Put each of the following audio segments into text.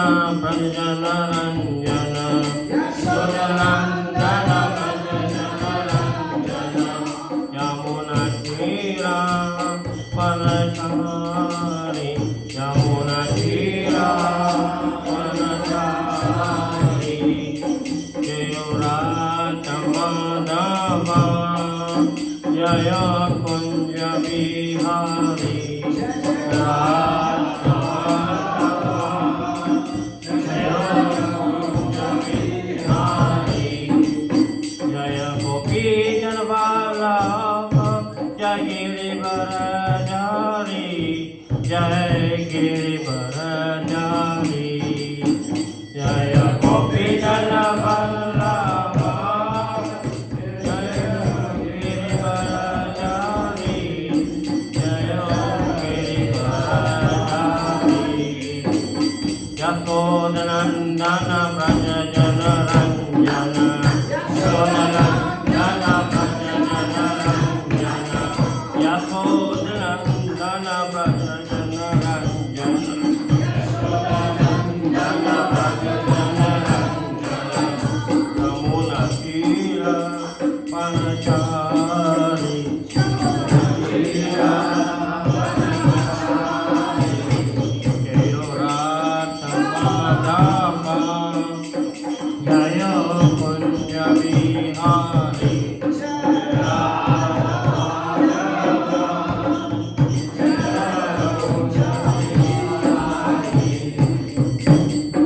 Prajana Ranjana Yasodhanandana Prajana Ranjana Yamuna Tira Panachari Yamuna Tira Panachari Jayurata Madhava Jaya Kunja Bihari Jaya Gopi Janvalabha Jaya Girivarajari Jaya Girivarajari Jaya Gopi Janvalabha Jaya Girivarajari Jaya Girivarajari Yasodhanandana Prajana Ranjana Yasodhanandana Prajana Ranjana Yasodhanandana Prajana Ranjana Yasodhanandana Prajana Ranjana Yamuna Tira Panachari Tira Jaya Kunja Bihari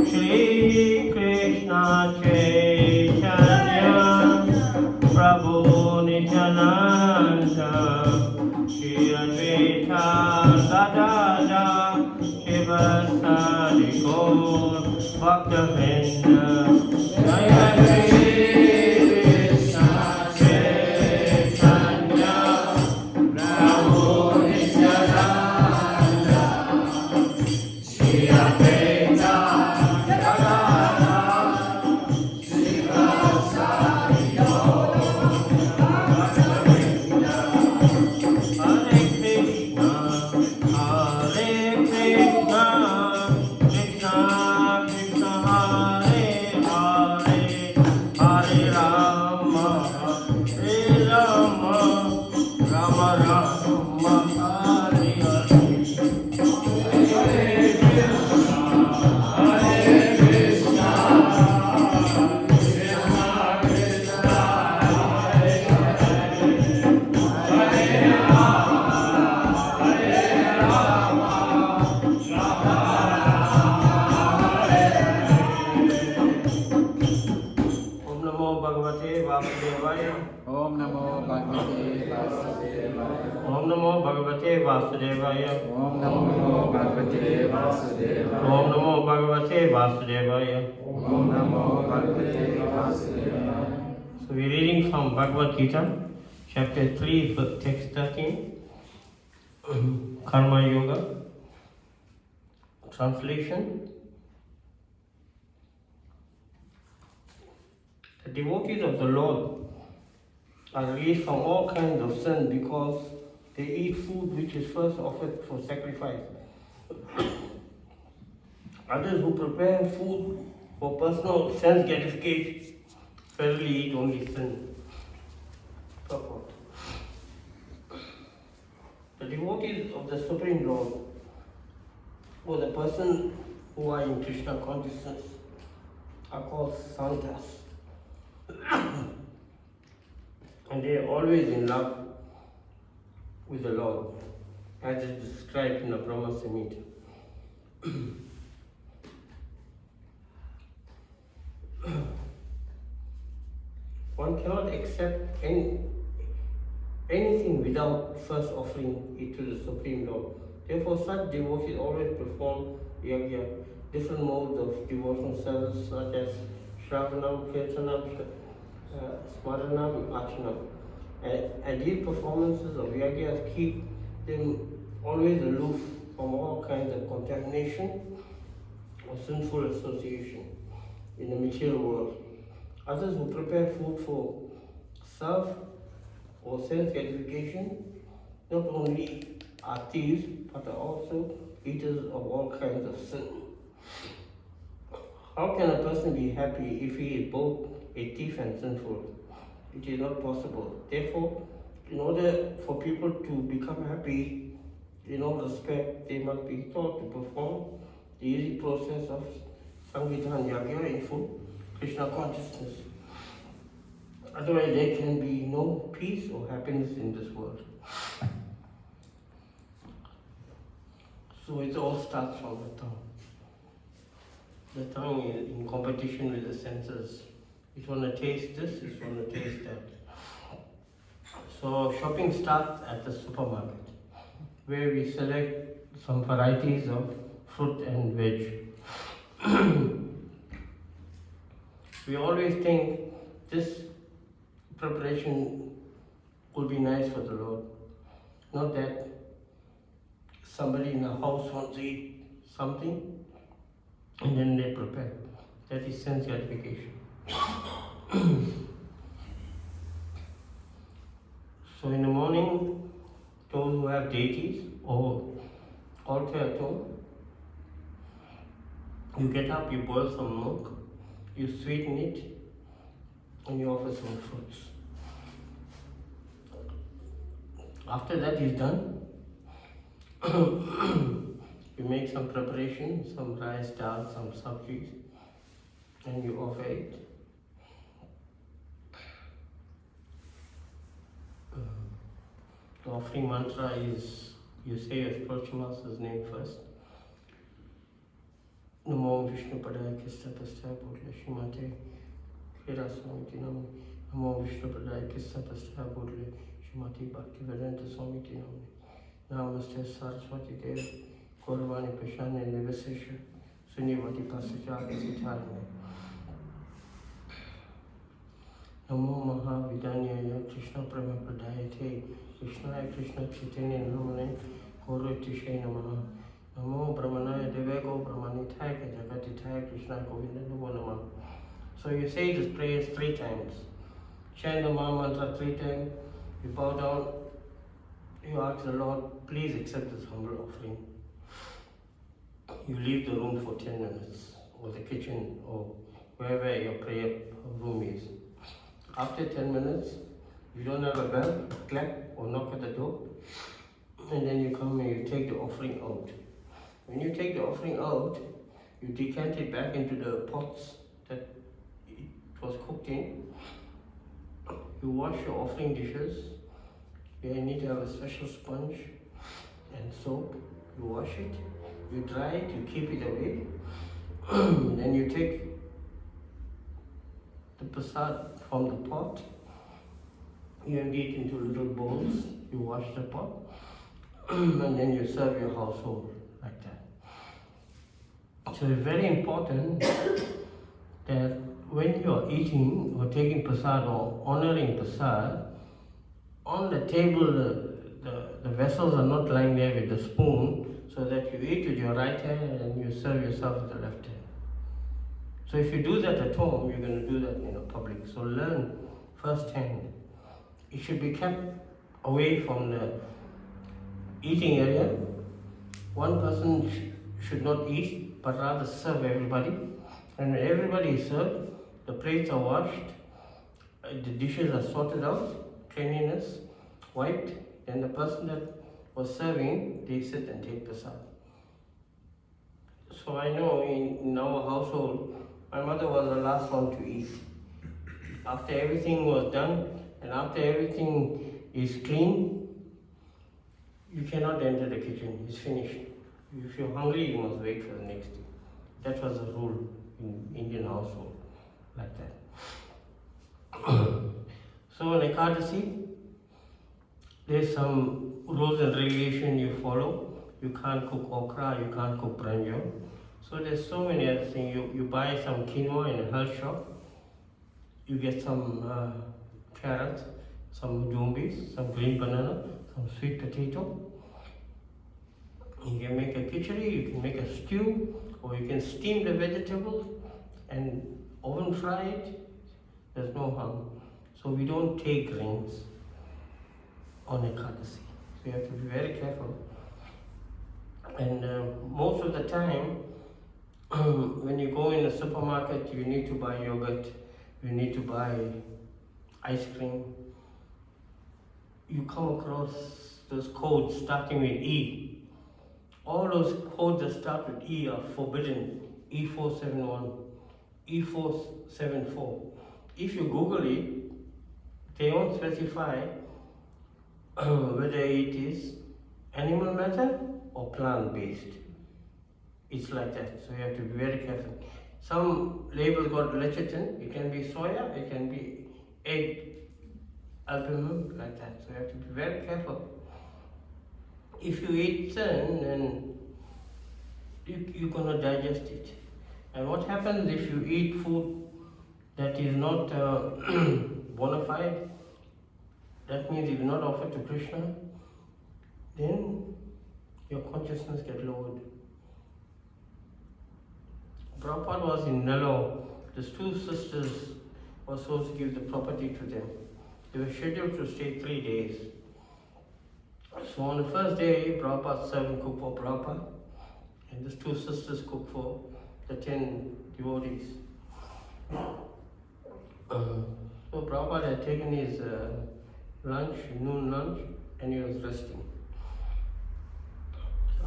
Shri Krishna Chaitanya Prabhu Nityananda Shri Advaita Gadadhara Shivasari Gaur Bhakta-vrinda Jaya Krishna Chaitanya Prabhu Nityananda Shri Advaita Gadadhara Shivasari Gaur Bhakta-vrinda Hare Krishna Hare Krishna Krishna Krishna Hare Hare Hare Rama Hare Rama Rama Rama Hare Hare Hare Krishna Hare Krishna Krishna Krishna Hare Hare Hare Rama Hare Rama Rama Om Namo Bhagavate Vasudevaya Om Namo Bhagavate Vasudevaya. Om Namo Bhagavate Vasudevaya Om Namo Bhagavate Vasudevaya. Om Namo Bhagavate Vasudevaya. Om Namo Bhagavate Vasudevaya. So we're reading from Bhagavad Gita, chapter 3, text 13, Karma Yoga. Translation. The devotees of the Lord are released from all kinds of sin because they eat food which is first offered for sacrifice. Others who prepare food for personal sense gratification fairly eat only sin. Purport. The devotees of the Supreme Lord, or the person who are in Krishna consciousness, are called santas. And they are always in love with the Lord, as is described in the Prema. One cannot accept anything without first offering it to the Supreme Lord. Therefore, such devotees always perform yajna, different modes of devotional service such as Shravanam, Kirtanam, Smaranam, Archanam. And these performances of yajnas keep them always aloof from all kinds of contamination or sinful association in the material world. Others who prepare food for self or sense gratification not only are thieves but are also eaters of all kinds of sin. How can a person be happy if he is both a thief and sinful? It is not possible. Therefore, in order for people to become happy, in all respect, they must be taught to perform the easy process of Sangita and Yagya in full Krishna consciousness. Otherwise, there can be no peace or happiness in this world. So it all starts from the tongue. The tongue is in competition with the senses. It's want to taste this, it's want to taste that. So shopping starts at the supermarket, where we select some varieties of fruit and veg. We always think this preparation would be nice for the Lord. Not that somebody in the house wants to eat something and then they prepare. That is sense gratification. So in the morning, those who have deities or altar at home, you get up, you boil some milk, you sweeten it, and you offer some fruits. After that is done, you make some preparation, some rice, dal, some sabjis, and you offer it. The offering mantra is, you say your spiritual master's name first. Namo Vishnu Padaya Kista Pastaya Bodle Shimate Kira Swamiti Namo. Namo Vishnu Padaya Kista Pastaya Bodle Shimati Bhakti Vedanta Swamiti Namo. Namaste Saraswati Deva Gauravani Pashane Nivasesha Sunivati Pasachaka Sitarne. Namo Mahavidanyaya Krishna Prema Pradayate Krishnaya Krishna Chaitanya Namane Gaura Tishay Namaha. Namo Brahmanaya Devego Brahmanitaya Jagatitaya Krishna Govinda Namo Nama. So you say this prayers 3 times. Chant the Maha Mantra 3 times. You bow down. You ask the Lord, please accept this humble offering. You leave the room for 10 minutes, or the kitchen, or wherever your prayer room is. After 10 minutes, you don't have a bell, clap, or knock at the door, and then you come and you take the offering out. When you take the offering out, you decant it back into the pots that it was cooked in. You wash your offering dishes. You need to have a special sponge and soap. You wash it, you dry it, you keep it away. Then you take the prasad from the pot, you empty it into little bowls, you wash the pot, and then you serve your household like that. So it's very important that when you are eating or taking prasad or honoring prasad, on the table the vessels are not lying there with the spoon, so that you eat with your right hand and you serve yourself with the left hand. So if you do that at home, you're going to do that in a public. So learn firsthand. It should be kept away from the eating area. One person should not eat, but rather serve everybody. And when everybody is served, the plates are washed, the dishes are sorted out, cleanliness, wiped, and the person that was serving, they sit and take prasad. So I know in our household, my mother was the last one to eat. After everything was done, and after everything is clean, you cannot enter the kitchen, it's finished. If you're hungry, you must wait for the next day. That was the rule in Indian household, like that. So in Ekadasi, there's some rules and regulation you follow. You can't cook okra, you can't cook branjo. So there's so many other things. You buy some quinoa in a health shop, you get some carrots, some jumbis, some green banana, some sweet potato. You can make a khichdi, you can make a stew, or you can steam the vegetables and oven fry it. There's no harm. So we don't take grains on Ekadasi. So you have to be very careful. And most of the time, when you go in the supermarket, you need to buy yogurt, you need to buy ice cream. You come across those codes starting with E. All those codes that start with E are forbidden. E471, E474. If you Google it, they won't specify whether it is animal matter or plant based. It's like that, so you have to be very careful. Some labels got lecithin, it can be soya, it can be egg, albumin, like that. So you have to be very careful. If you eat sin, then you're gonna digest it. And what happens if you eat food that is not bona fide? That means if not offered to Krishna, then your consciousness gets lowered. Prabhupada was in Nellore. These two sisters were supposed to give the property to them. They were scheduled to stay 3 days. So on the first day, Prabhupada's servant cooked for Prabhupada, and these two sisters cooked for the 10 devotees. So Prabhupada had taken his noon lunch, and he was resting.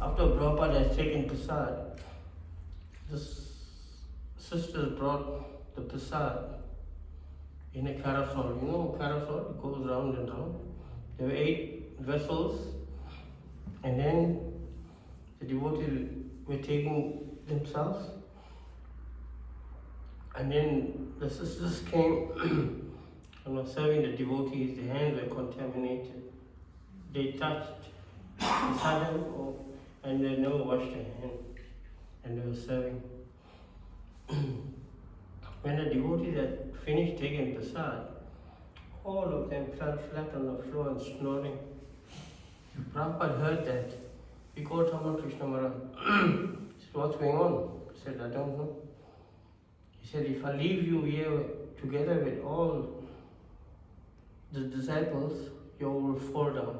After Prabhupada had taken prasad, the sisters brought the prasad in a carousel. You know, carousel, it goes round and round. There were 8 vessels, and then the devotees were taking themselves, and then the sisters came and were serving the devotees. Their hands were contaminated. They touched the sadhana and they never washed their hands, and they were serving. When the devotees had finished taking prasad, all of them fell flat on the floor and snoring. Prabhupada heard that. He called Ramakrishna Maharaj. He said, "What's going on?" He said, "I don't know." He said, "If I leave you here together with all the disciples, you will fall down.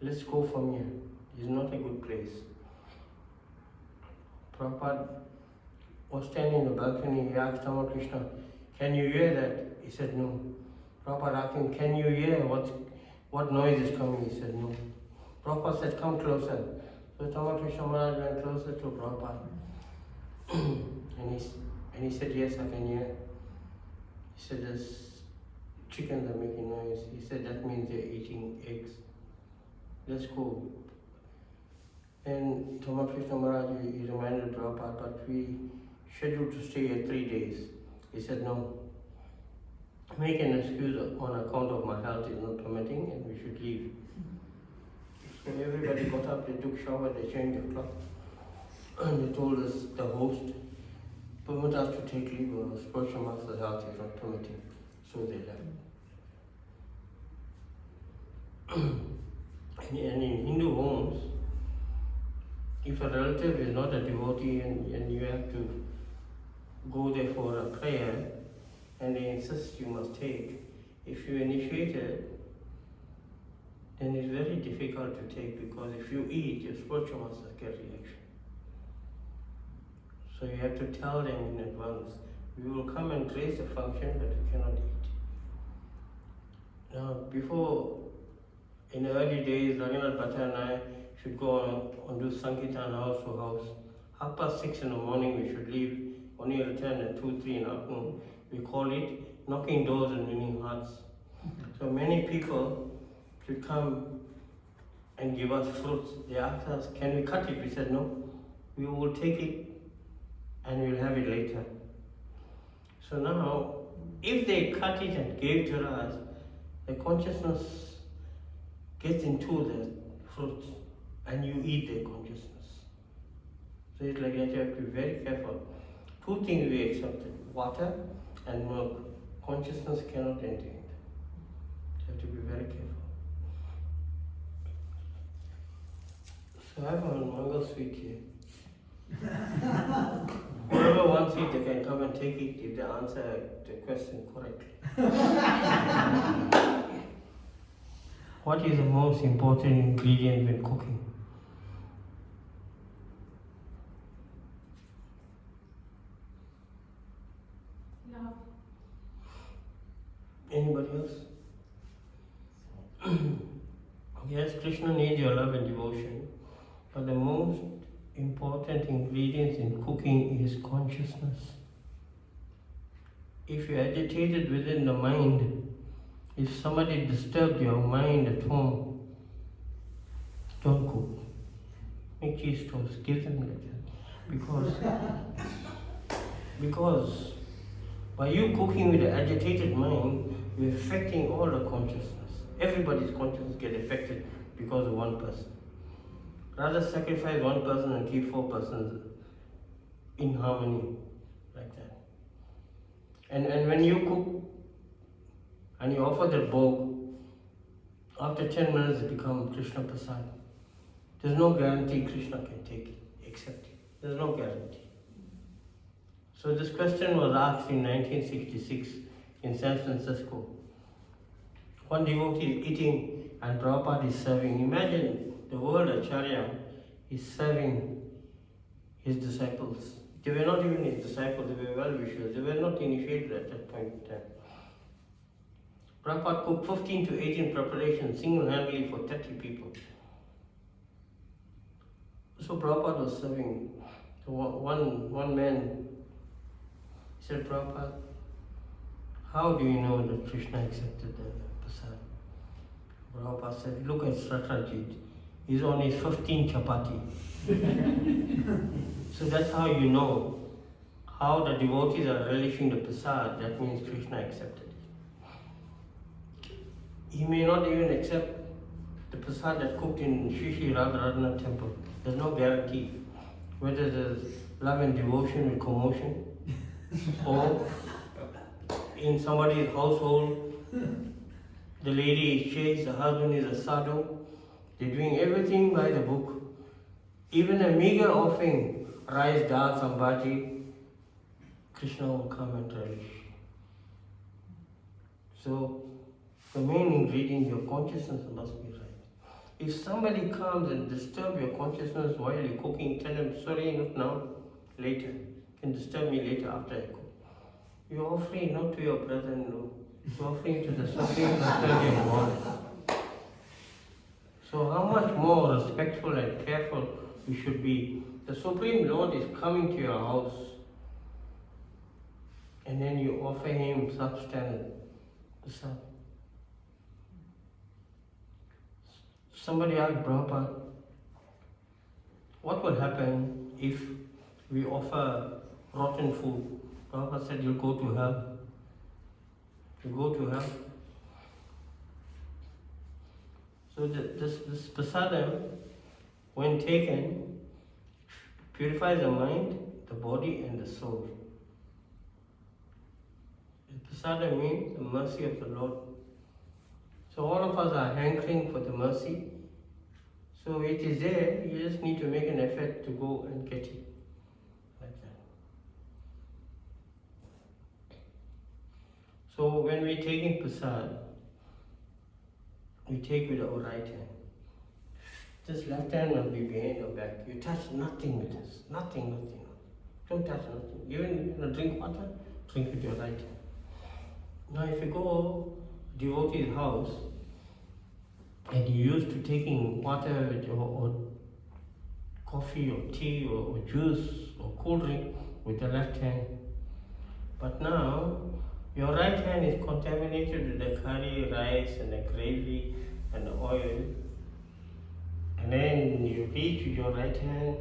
Let's go from here. It's not a good place." Prabhupada was standing in the balcony. He asked Ramakrishna, "Can you hear that?" He said, "No." Prabhupada asked him, "Can you hear what noise is coming?" He said, "No." Prabhupada said, "Come closer." So Ramakrishna Maharaj went closer to Prabhupada. and he said, "Yes, I can hear." He said, "There's chickens are making noise." He said, "That means they're eating eggs. Let's go." And Ramakrishna Maharaj, he reminded Prabhupada, "But we scheduled to stay here 3 days." He said, "No. Make an excuse on account of my health is not permitting, and we should leave." So everybody got up, they took shower, they changed the cloth, and they told us, the host, permit us to take leave, or spiritual master's health is not permitting. So they left. And in Hindu homes, if a relative is not a devotee and you have to go there for a prayer, and they insist you must take, if you initiate it, then it's very difficult to take, because if you eat, your spiritual master gets reaction. So you have to tell them in advance, we will come and grace the function, but we cannot eat. Now, before, in the early days, Raghunath Bhatta and I should go and do Sankirtan house to house. 6:30 in the morning we should leave, only return at 2, 3 in the afternoon. We call it knocking doors and winning hearts. So many people should come and give us fruits. They asked us, "Can we cut it?" We said, "No, we will take it and we'll have it later." So now, if they cut it and gave to us, the consciousness gets into the fruit and you eat their consciousness. So it's like that, you have to be very careful. 2 things we accepted, water and milk. Consciousness cannot enter it. You have to be very careful. So I have a mango sweet here. Whoever wants it, they can come and take it if they answer the question correctly. What is the most important ingredient when cooking? Anybody else? Yes, Krishna needs your love and devotion, but the most important ingredients in cooking is consciousness. If you're agitated within the mind, if somebody disturbed your mind at home, don't cook. Make cheese toast, give them like that. Because by you cooking with an agitated mind, you're affecting all the consciousness. Everybody's consciousness gets affected because of one person. Rather sacrifice one person and keep 4 persons in harmony, like that. And when you cook and you offer the bhog, after 10 minutes it becomes Krishna Prasad. There's no guarantee Krishna can take it, accept it. There's no guarantee. So this question was asked in 1966 in San Francisco. One devotee is eating and Prabhupada is serving. Imagine the world Acharya is serving his disciples. They were not even his disciples, they were well-wishers. They were not initiated at that point in time. Prabhupada cooked 15 to 18 preparations single-handedly for 30 people. So Prabhupada was serving. So one man said, Prabhupada, how do you know that Krishna accepted the prasad? Prabhupada said, look at Satrajit. He's on his 15 chapati. So that's how you know how the devotees are relishing the prasad. That means Krishna accepted it. He may not even accept the prasad that's cooked in Shri Shri Radharadhana temple. There's no guarantee whether there's love and devotion with commotion or in somebody's household the lady is chaste, the husband is a sadhu. They're doing everything by the book. Even a meager offering, rice, dal, sambhaji, Krishna will come and relish. So the main ingredient, your consciousness must be right. If somebody comes and disturbs your consciousness while you're cooking, tell them, sorry, not now, later. You can disturb me later after I cook. You're offering not to your brother-in-law, you're offering to the Supreme Custodian of God. So how much more respectful and careful we should be. The Supreme Lord is coming to your house and then you offer him substandard. Somebody asked Prabhupada, what would happen if we offer rotten food? Prabhupada said, you'll go to hell. You go to hell. So this prasadam, when taken, purifies the mind, the body and the soul. Prasadam means the mercy of the Lord. So all of us are hankering for the mercy. So it is there, you just need to make an effort to go and get it. Like that. So when we take in prasad, we take with our right hand. This left hand must be behind your back. You touch nothing with this. Nothing. Don't touch nothing. Even drink water, drink with your right hand. Now if you go devotee's house and you used to taking water with or coffee or tea or juice or cool drink with the left hand, but now your right hand is contaminated with the curry, rice and the gravy and the oil, and then you reach with your right hand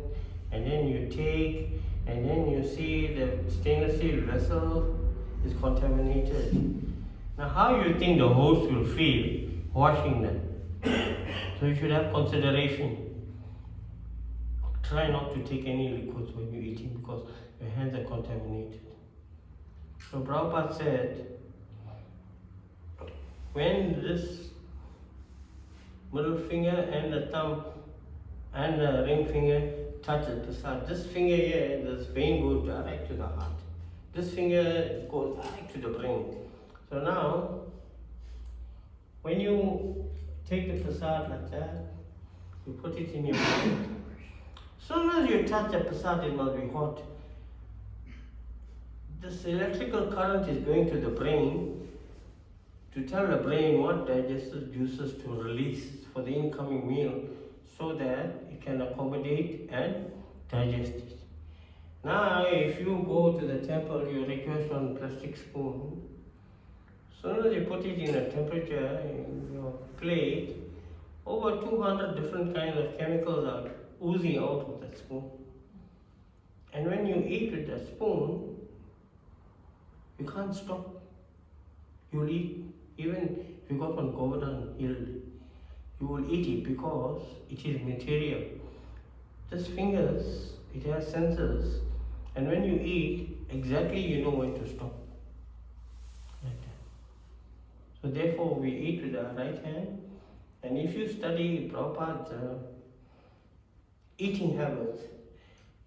and then you take and then you see the stainless steel vessel is contaminated. Now how you think the host will feel washing them? So you should have consideration. Try not to take any liquids when you're eating because your hands are contaminated. So Prabhupada said, when this middle finger and the thumb and the ring finger touch the prasad, this finger here, this vein goes direct to the heart. This finger goes direct to the brain. So now, when you take the prasad like that, you put it in your mouth. As soon as you touch the prasad, it must be hot. This electrical current is going to the brain to tell the brain what digestive juices to release for the incoming meal so that it can accommodate and digest it. Now, if you go to the temple, you request one plastic spoon. As soon as you put it in a temperature in your plate, over 200 different kinds of chemicals are oozing out of that spoon. And when you eat with that spoon, you can't stop. You'll eat, even if you got on Gaura Hill, you will eat it because it is material. Just fingers, it has sensors, and when you eat, exactly you know when to stop. Like that. So therefore we eat with our right hand, and if you study Prabhupada's eating habits,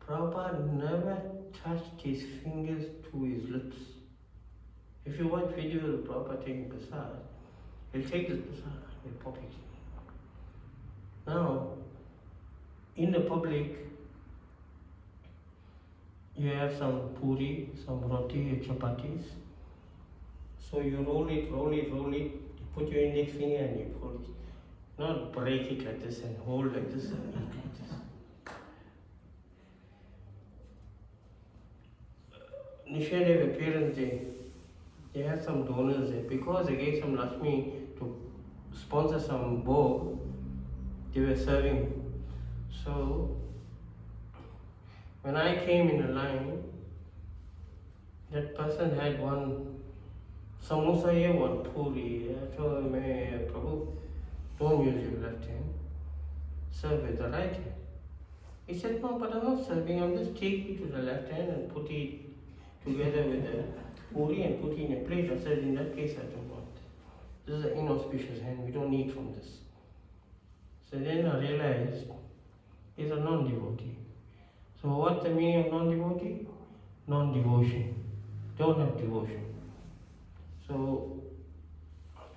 Prabhupada never touched his fingers to his lips. If you watch videos of Prabhupada taking prasad, he'll take this prasad and he'll pop it. Now, in the public, you have some puri, some roti, chapatis. So you roll it, you put your index finger and you pull it. Not break it like this and hold like this and eat like this. Anantadeva parents, they had some donors there. Because they gave some Lakshmi to sponsor some bhog, they were serving. So, when I came in the line, that person had one samosa here, one puri. I told him, hey, Prabhu, don't use your left hand, serve with the right hand. He said, no, but I'm not serving, I'm just taking it to the left hand and put it together with the puri and put it in a plate. I said, in that case, I don't want. This is an inauspicious hand, we don't need from this. So then I realized he's a non-devotee. So what's the meaning of non-devotee? Non-devotion. Don't have devotion. So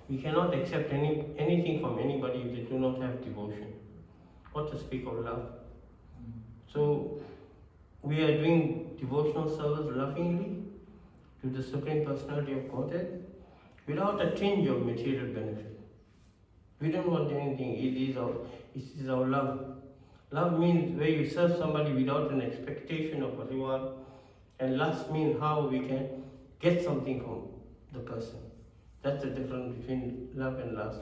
we cannot accept anything from anybody if they do not have devotion. What to speak of love? So we are doing devotional service lovingly to the Supreme Personality of Godhead without a tinge of material benefit. We don't want anything. It is our love. Love means where you serve somebody without an expectation of a reward, and lust means how we can get something from the person. That's the difference between love and lust.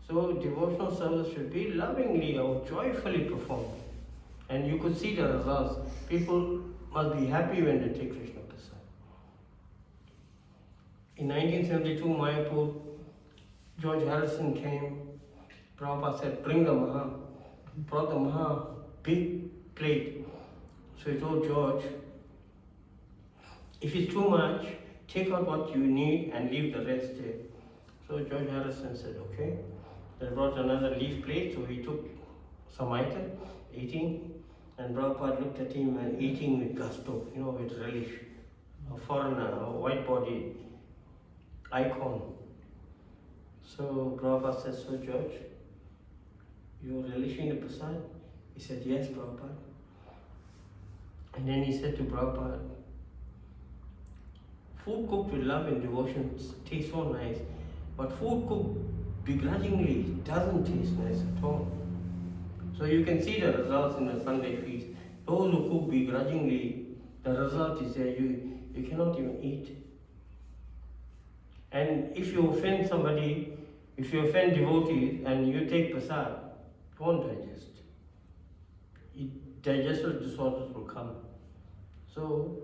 So devotional service should be lovingly or joyfully performed. And you could see the results. People must be happy when they take Krishna Prasad. In 1972, Mayapur, George Harrison came. Prabhupada said, bring the Maha. Brought the Maha, big plate. So he told George, if it's too much, take out what you need and leave the rest there. So George Harrison said, okay. They brought another leaf plate, so he took some item, eating, and Prabhupada looked at him and eating with gusto, with relish. A foreigner, a white-bodied icon. So Prabhupada said, so George, you're relishing the prasad? He said, yes, Prabhupada. And then he said to Prabhupada, food cooked with love and devotion tastes so nice, but food cooked begrudgingly doesn't taste nice at all. So you can see the results in the Sunday feast. Those who cook begrudgingly, the result is that you cannot even eat. And if you offend somebody, if you offend devotees and you take prasad, it won't digest. Digestive disorders will come. So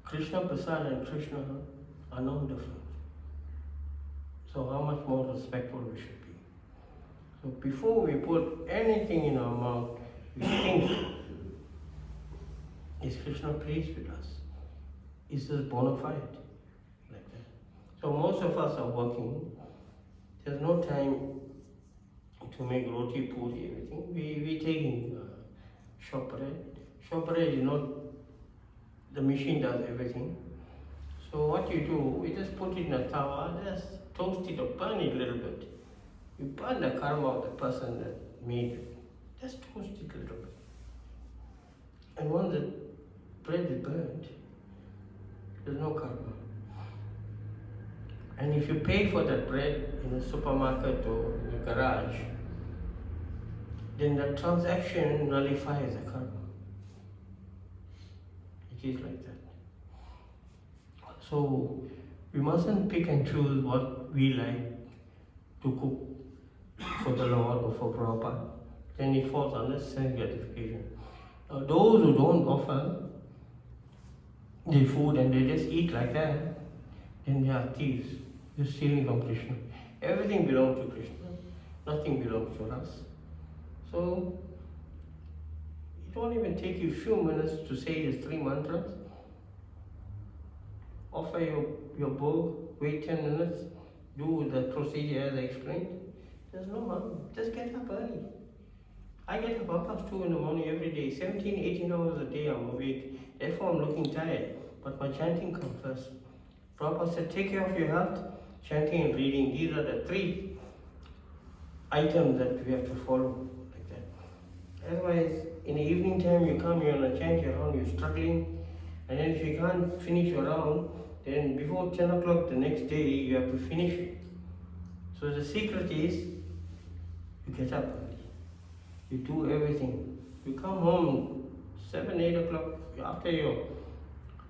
Krishna Prasad and Krishna are not different. So how much more respectful we should be. So before we put anything in our mouth, we think, is Krishna pleased with us? Is this bona fide? Like that. So most of us are working. There's no time to make roti, puri, everything. We taking shop bread. Shop bread is not, the machine does everything. So what you do, we just put it in a tawa, just toast it or burn it a little bit. You burn the karma of the person that made it. Just toast it a little bit. And once the bread is burned, there's no karma. And if you pay for that bread in a supermarket or in a garage, then the transaction nullifies the karma. It is like that. So we mustn't pick and choose what we like to cook for the Lord or for Prabhupada. Then it falls under sense gratification. Those who don't offer the food and they just eat like that, then they are thieves. They're stealing from Krishna. Everything belongs to Krishna. Nothing belongs to us. So it won't even take you a few minutes to say these 3 mantras. Offer your book, wait 10 minutes, do the procedure as I explained. There's no harm. Just get up early. I get up 2:30 in the morning every day. 17, 18 hours a day I'm awake. Therefore I'm looking tired. But my chanting comes first. Prabhupada said, take care of your health, chanting and reading. These are the 3 items that we have to follow like that. Otherwise, in the evening time you come, you're on a chant, you're around, you're struggling. And then if you can't finish your round, then before 10 o'clock the next day, you have to finish it. So the secret is, you get up early. You do everything. You come home 7, 8 o'clock, after your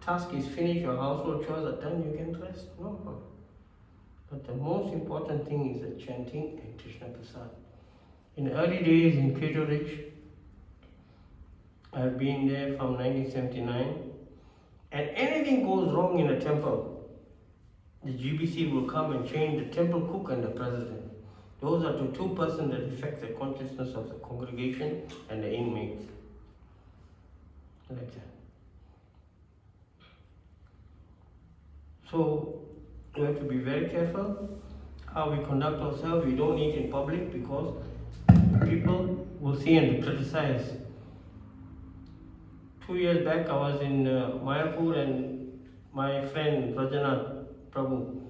task is finished, your household chores are done, you can rest. No problem. But the most important thing is the chanting and Krishna Prasad. In the early days in Keturich, I've been there from 1979, and anything goes wrong in a temple, the GBC will come and change the temple cook and the president. Those are the 2 persons that affect the consciousness of the congregation and the inmates. Like that. So we have to be very careful how we conduct ourselves. We don't eat in public because people will see and criticize. 2 years back I was in Mayapur and my friend Rajanath Prabhu,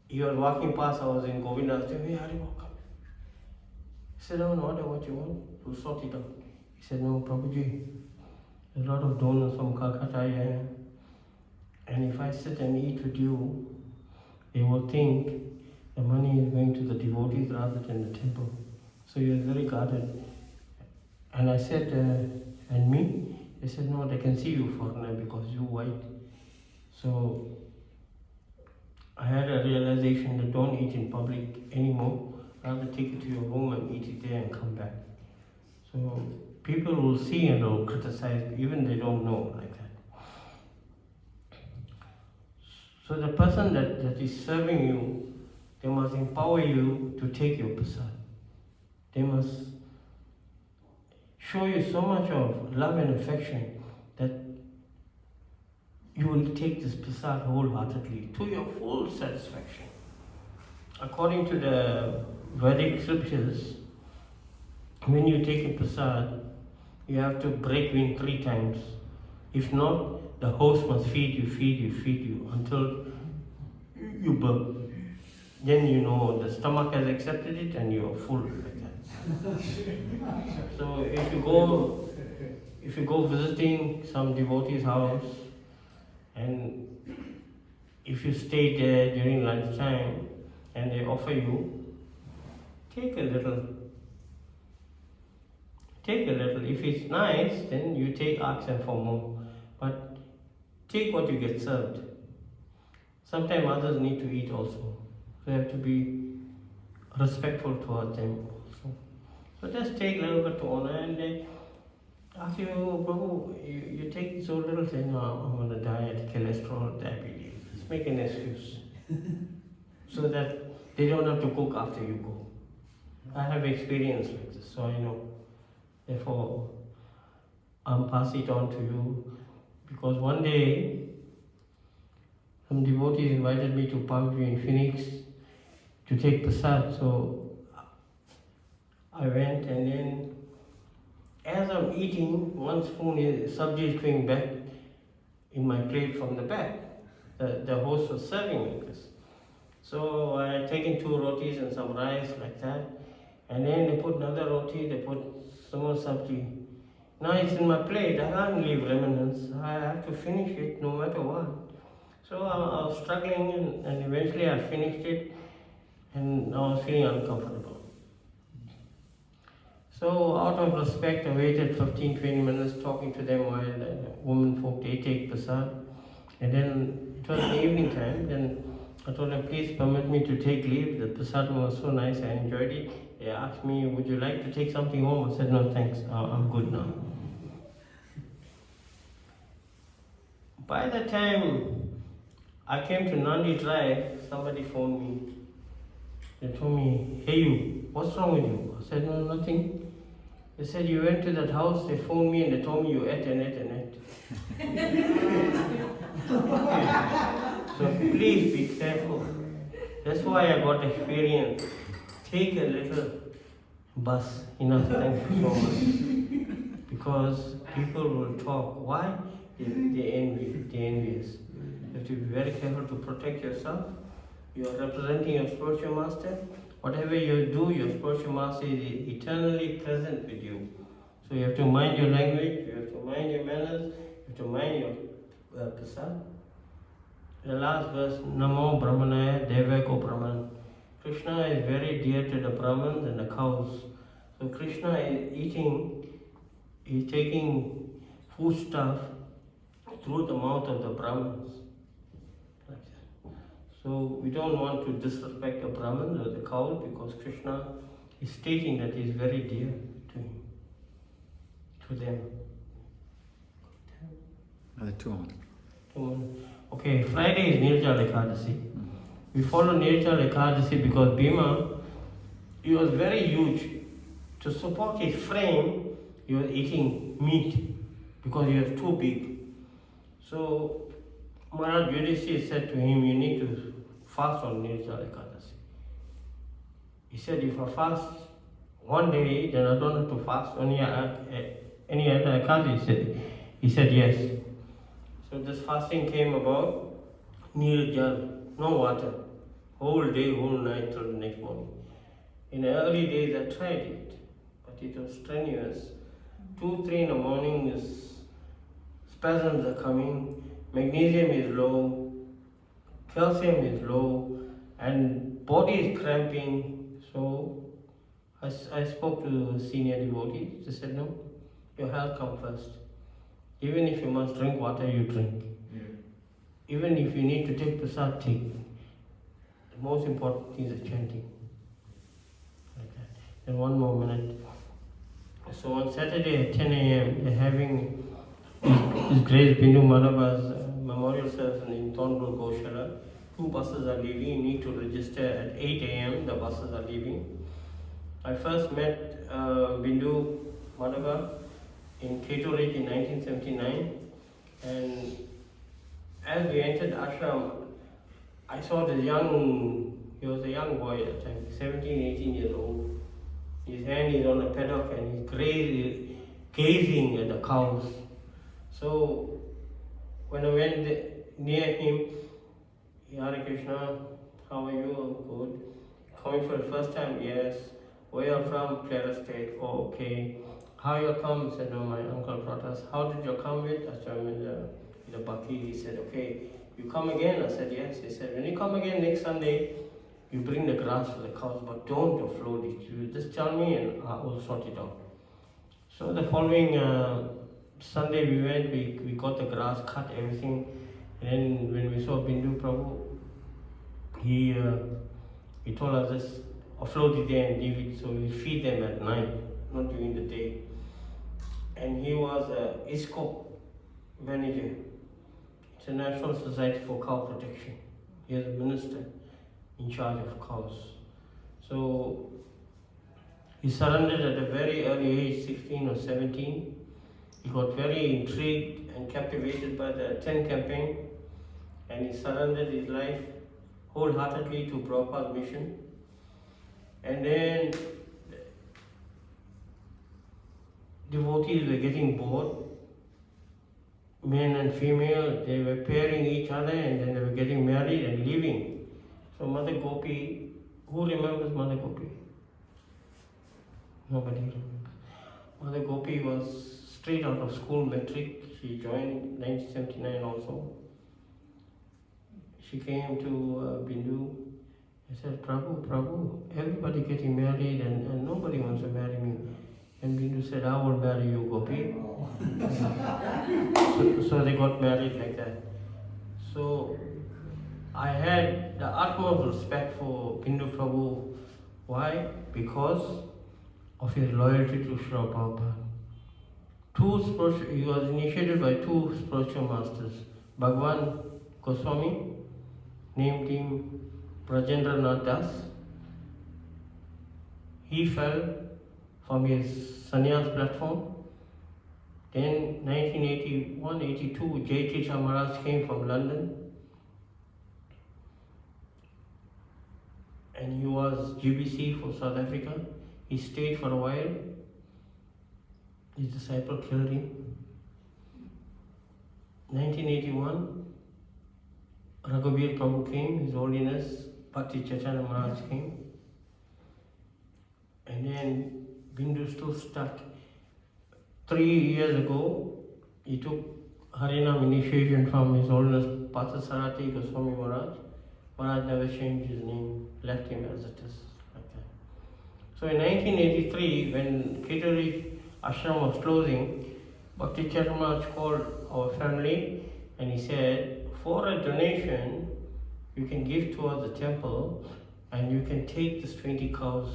he was walking past, I was in Govinda, I said, hey Haribo, come. He said, no, order what you want, to sort it out. He said, no, Prabhuji, there's a lot of donors from Calcutta here, and if I sit and eat with you, they will think the money is going to the devotees rather than the temple. So he was very guarded. And I said, and me? They said, no, they can see you foreigner because you're white. So I had a realization that don't eat in public anymore. Rather take it to your room and eat it there and come back. So people will see and will criticize, even they don't know like that. So the person that is serving you, they must empower you to take your prasad. They must show you so much of love and affection that you will take this prasad wholeheartedly to your full satisfaction. According to the Vedic scriptures, when you take a prasad, you have to break wind 3 times. If not, the host must feed you until you burp. Then you know the stomach has accepted it and you are full like that. So if you go visiting some devotee's house, and if you stay there during lunchtime and they offer you, take a little. Take a little. If it's nice, then you ask them for more. But take what you get served. Sometimes others need to eat also. So you have to be respectful towards them also. So just take a little bit to honor, and they ask you, oh, Prabhu, you take so little, say, no, I'm on a diet, cholesterol, diabetes. Just make an excuse. So that they don't have to cook after you go. I have experience with this, so I know. Therefore, I'm passing it on to you. Because one day, some devotees invited me to Palm Tree in Phoenix to take prasad. So I went, and then as I'm eating, one spoon sabji is going back in my plate from the back. The host was serving me this. So I had taken 2 rotis and some rice like that. And then they put another roti, they put some more sabji. Now it's in my plate, I can't leave remnants. I have to finish it no matter what. So I was struggling and eventually I finished it and I was feeling uncomfortable. So out of respect, I waited 15-20 minutes talking to them while the women folk, they take prasad. And then it was the evening time, then I told them, please permit me to take leave. The prasad was so nice, I enjoyed it. They asked me, would you like to take something home? I said, no thanks, I'm good now. By the time I came to Nandi Drive, somebody phoned me. They told me, hey you, what's wrong with you? I said, no, nothing. They said, you went to that house, they phoned me and they told me you ate and ate and ate. So please be careful. That's why I got experience. Take a little bus, enough, thank you so much. Because people will talk. Why? They envious. You have to be very careful to protect yourself. You are representing your spiritual master. Whatever you do, your spiritual master is eternally present with you. So you have to mind your language, you have to mind your manners, you have to mind your prasad. The last verse, Namo Brahmanaya Devako Brahman. Krishna is very dear to the Brahmins and the cows. So Krishna is he's taking food stuff through the mouth of the Brahmins. So we don't want to disrespect the Brahmins or the cows because Krishna is stating that he is very dear to him, to them. Another 2 on. Okay, Friday is Nirjala Ekadasi. We follow Nirjala Ekadasi because Bhima, he was very huge. To support his frame, he was eating meat because he was too big. So Maharaj Yudhishthira said to him, you need to fast on Nirjala Ekadasi. He said, if I fast one day, then I don't have to fast on any other Ekadasi. He said yes. So this fasting came about, Nirjal, no water, whole day, whole night till the next morning. In the early days I tried it, but it was strenuous. 2-3 in the morning, spasms are coming, magnesium is low, calcium is low, and body is cramping. So I spoke to senior devotees. They said, no, your health comes first. Even if you must drink water, you drink. Yeah. Even if you need to take prasad, take. The most important thing is chanting. Like that. And one more minute. So on Saturday at 10 a.m., they're having His Grace Bindu Madhava's memorial service in Thornbull Goshala. 2 buses are leaving. You need to register at 8 a.m. The buses are leaving. I first met Bindu Madhava in Keto Ridge in 1979, and as we entered ashram, I saw he was a young boy at the time, 17, 18 years old. His hand is on a paddock and he's gazing at the cows. So when I went near him, Hare Krishna, how are you? I'm good. Coming for the first time? Yes. Where are you from? Clara State. Oh, okay. How you come? I said, no, my uncle brought us. How did you come with? I said, with the bakhi. He said, okay. You come again? I said, yes. He said, when you come again next Sunday, you bring the grass for the cows, but don't offload it. You just tell me and I will sort it out. So the following Sunday we went, we got the grass, cut everything. And then when we saw Bindu Prabhu, he told us just offload it there and leave it. So we feed them at night, not during the day. And he was ISCOP manager, International Society for Cow Protection. He was a minister in charge of cows. So he surrendered at a very early age, 16 or 17. He got very intrigued and captivated by the 10 campaign, and he surrendered his life wholeheartedly to Prabhupada's mission. And then devotees were getting bored, men and female, they were pairing each other and then they were getting married and leaving. So Mother Gopi, who remembers Mother Gopi? Nobody remembers. Mother Gopi was straight out of school, metric. She joined 1979 also. she came to Bindu. I said, Prabhu, everybody getting married and nobody wants to marry me. And Bindu said, I will marry you, Gopi. so they got married like that. So I had the utmost respect for Bindu Prabhu. Why? Because of his loyalty to Srila Prabhupada. He was initiated by two spiritual masters. Bhagwan Goswami named him Brajendranath Das. He fell from his sannyas platform. Then 1981-82, Jai Chaitanya Maharaj came from London. And he was GBC for South Africa. He stayed for a while. His disciple killed him. 1981, Raghuveer Prabhu came, His Holiness Bhakti Chaitanya Maharaj came. And then Bindu still stuck. 3 years ago, he took Harinam initiation from His Holiness Parthasarati Goswami Maharaj. Maharaj never changed his name, left him as it is, like that. So in 1983, when Kitari Ashram was closing, Bhakti Chaitanya Maharaj called our family and he said, for a donation, you can give towards the temple and you can take this 20 cows.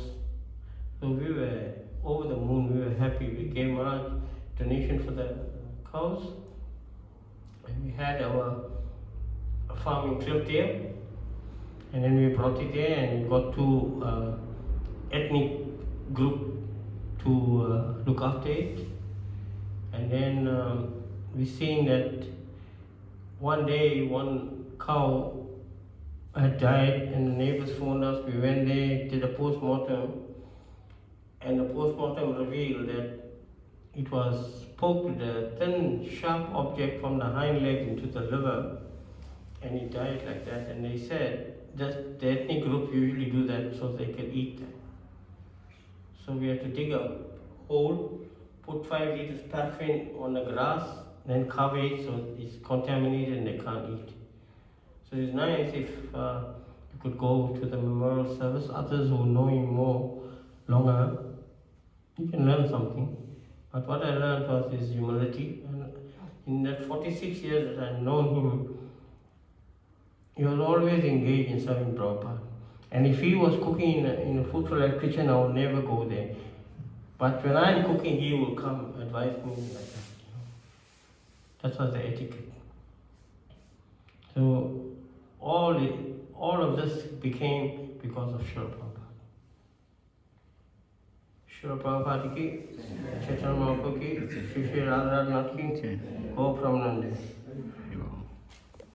So we were over the moon, we were happy. We gave Maharaj donation for the cows. And we had our farm in Cliffdale. And then we brought it there and we got two ethnic group to look after it. And then we seen that one day one cow had died and the neighbors phoned us. We went there, did a post-mortem, and the post-mortem revealed that it was poked with a thin, sharp object from the hind leg into the liver, and it died like that. And they said that the ethnic group usually do that so they can eat them. So we had to dig a hole, put 5 liters paraffin on the grass, then cover it so it's contaminated and they can't eat. So it's nice if you could go to the memorial service. Others who know him more longer, you can learn something. But what I learned was his humility. And in that 46 years that I've known him, he was always engaged in serving Prabhupada. And if he was cooking in a food-for-life kitchen, I would never go there. But when I'm cooking, he will come advise me like that. That was the etiquette. So all of this became because of Srila Prabhupada. Srila Prabhupada ki, Chaitanya Mahaprabhu ki, Shri Radharanath ki, go from Nanda.